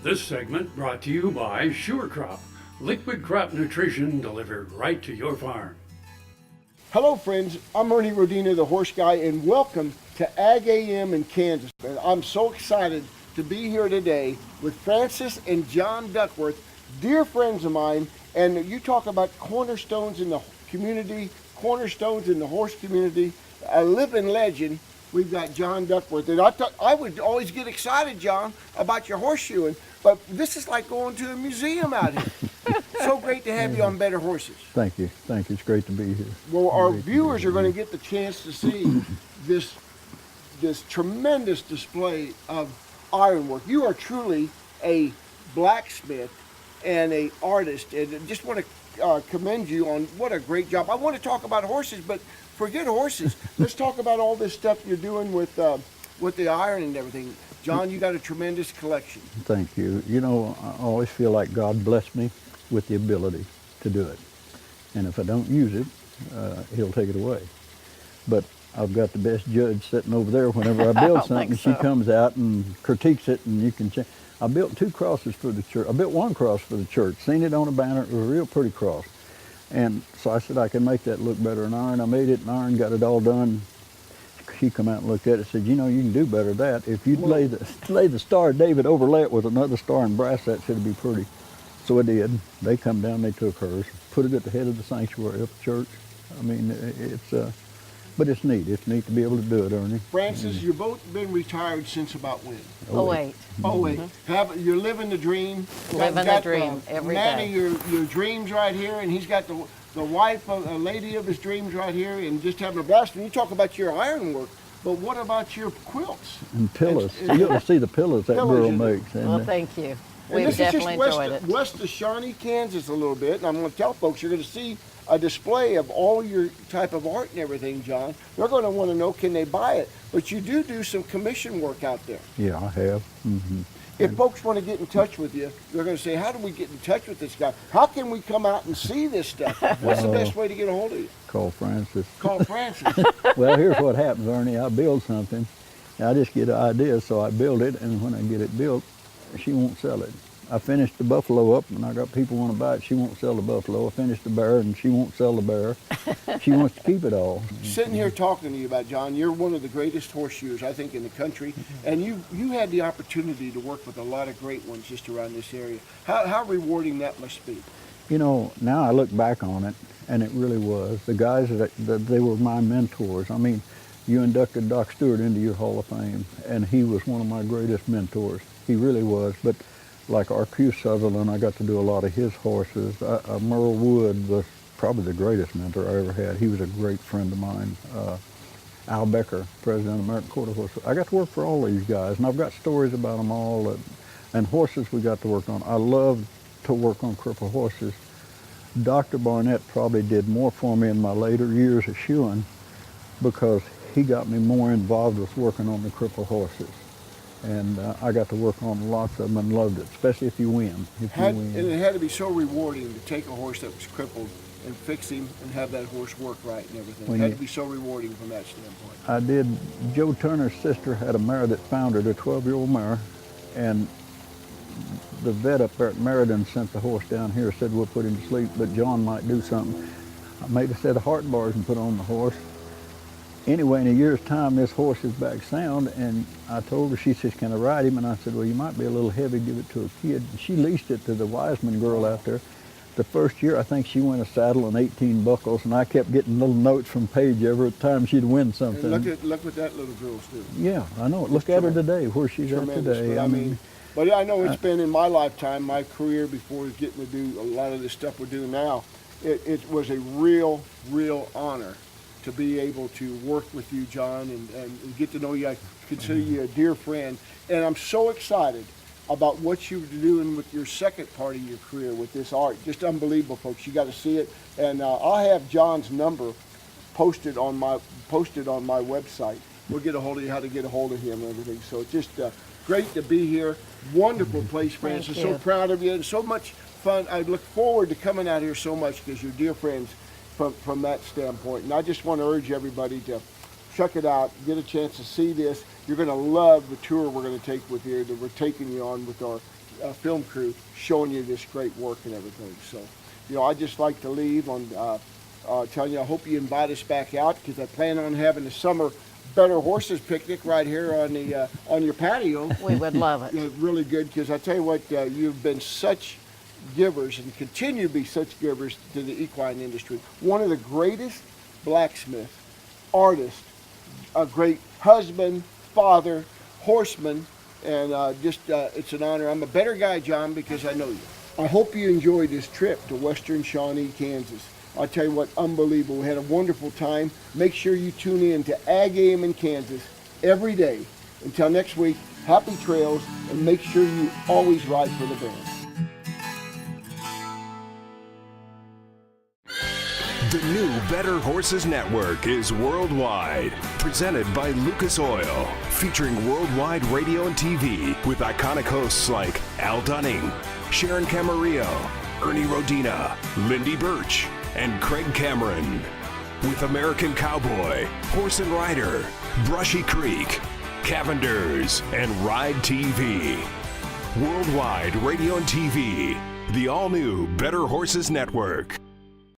This segment brought to you by Sure Crop, liquid crop nutrition delivered right to your farm. Hello friends, I'm Ernie Rodina, the horse guy, and welcome to AGam in Kansas. And I'm so excited to be here today with Francis and John Duckworth, dear friends of mine, and you talk about cornerstones in the community, cornerstones in the horse community, a living legend. We've got John Duckworth, and I thought I would always get excited, John, about your horseshoeing, but this is like going to a museum out here. So great to have you on Better Horses. Thank you. It's great to be here. Well, our viewers are going to get the chance to see this tremendous display of ironwork. You are truly a blacksmith and an artist, and I just want to commend you on what a great job. I want to talk about horses, but forget horses. Let's talk about all this stuff you're doing with the iron and everything. John, you got a tremendous collection. Thank you. You know, I always feel like God blessed me with the ability to do it. And if I don't use it, he'll take it away. But I've got the best judge sitting over there whenever I build something. She comes out and critiques it, and you can change. I built 2 crosses for the church. I built 1 cross for the church. Seen it on a banner. It was a real pretty cross. And so I said I can make that look better in iron. I made it in iron, got it all done. She come out and looked at it and said, you know, you can do better than that. If you'd lay the Star of David, overlay it with another star in brass, that should be pretty. So I did. They come down, they took hers, put it at the head of the sanctuary of the church. I mean, but it's neat. It's neat to be able to do it, Ernie. Francis, you've both been retired since about when? 08. You're living the dream. Living the dream every Manny, day. your dreams right here, and he's got the wife, a lady of his dreams right here, and just having a blast. And you talk about your ironwork, but what about your quilts? And pillows. You ought to see the pillows that girl makes. Well, thank you. And We've this definitely is just enjoyed it. west of Shawnee, Kansas a little bit, and I'm going to tell folks you're going to see a display of all your type of art and everything, John. They're going to want to know, can they buy it? But you do some commission work out there. Yeah, I have. If folks want to get in touch with you, they're going to say, how do we get in touch with this guy? How can we come out and see this stuff? What's the best way to get a hold of you? Call Francis. Call Francis. Well, here's what happens, Ernie. I build something, and I just get an idea, so I build it, and when I get it built, she won't sell it. I finished the buffalo up, and I got people want to buy it. She won't sell the buffalo. I finished the bear, and she won't sell the bear. She wants to keep it all. Sitting here talking to you about, John, you're one of the greatest horseshoers, I think, in the country, and you had the opportunity to work with a lot of great ones just around this area. How rewarding that must be. You know, now I look back on it, and it really was. The guys that they were my mentors. I mean, you inducted Doc Stewart into your Hall of Fame, and he was one of my greatest mentors. He really was. But like R.Q. Sutherland, I got to do a lot of his horses. Merle Wood was probably the greatest mentor I ever had. He was a great friend of mine. Al Becker, president of the American Quarter Horse. I got to work for all these guys, and I've got stories about them all. And horses we got to work on. I love to work on crippled horses. Dr. Barnett probably did more for me in my later years of shoeing because he got me more involved with working on the crippled horses. And I got to work on lots of them and loved it, especially if you win. And it had to be so rewarding to take a horse that was crippled and fix him and have that horse work right and everything. It had to be so rewarding from that standpoint. I did. Joe Turner's sister had a mare that foundered, a 12-year-old mare, and the vet up there at Meriden sent the horse down here, said we'll put him to sleep, but John might do something. I made a set of heart bars and put on the horse. Anyway, in a year's time, this horse is back sound, and I told her, she says, can I ride him? And I said, well, you might be a little heavy, give it to a kid. And she leased it to the Wiseman girl out there. The first year, I think she won a saddle and 18 buckles, and I kept getting little notes from Paige every time she'd win something. And look what that little girl's doing. Yeah, I know. Look at her today, where she's at today. But I know it's been in my lifetime, my career before getting to do a lot of the stuff we're doing now, it was a real honor to be able to work with you, John, and get to know you. I consider you a dear friend, and I'm so excited about what you're doing with your second part of your career with this art. Just unbelievable, folks. You got to see it, and I'll have John's number posted on my website. We'll get a hold of you, how to get a hold of him and everything. So it's just great to be here. Wonderful place, Francis. So proud of you, and so much fun. I look forward to coming out here so much because you're dear friends from that standpoint. And I just want to urge everybody to check it out, get a chance to see this. You're going to love the tour we're going to take with you, that we're taking you on with our film crew showing you this great work and everything. So, you know, I just like to leave on telling you I hope you invite us back out, because I plan on having a summer Better Horses picnic right here on your patio. We would love it. Yeah, really good, because I tell you what, you've been such givers and continue to be such givers to the equine industry. One of the greatest blacksmiths, artists, a great husband, father, horseman, and it's an honor. I'm a better guy, John, because I know you. I hope you enjoyed this trip to Western Shawnee, Kansas. I'll tell you what, unbelievable. We had a wonderful time. Make sure you tune in to AGam in Kansas every day. Until next week, happy trails, and make sure you always ride for the band. The new Better Horses Network is worldwide. Presented by Lucas Oil. Featuring worldwide radio and TV with iconic hosts like Al Dunning, Sharon Camarillo, Ernie Rodina, Lindy Birch, and Craig Cameron. With American Cowboy, Horse and Rider, Brushy Creek, Cavenders, and Ride TV. Worldwide radio and TV. The all-new Better Horses Network.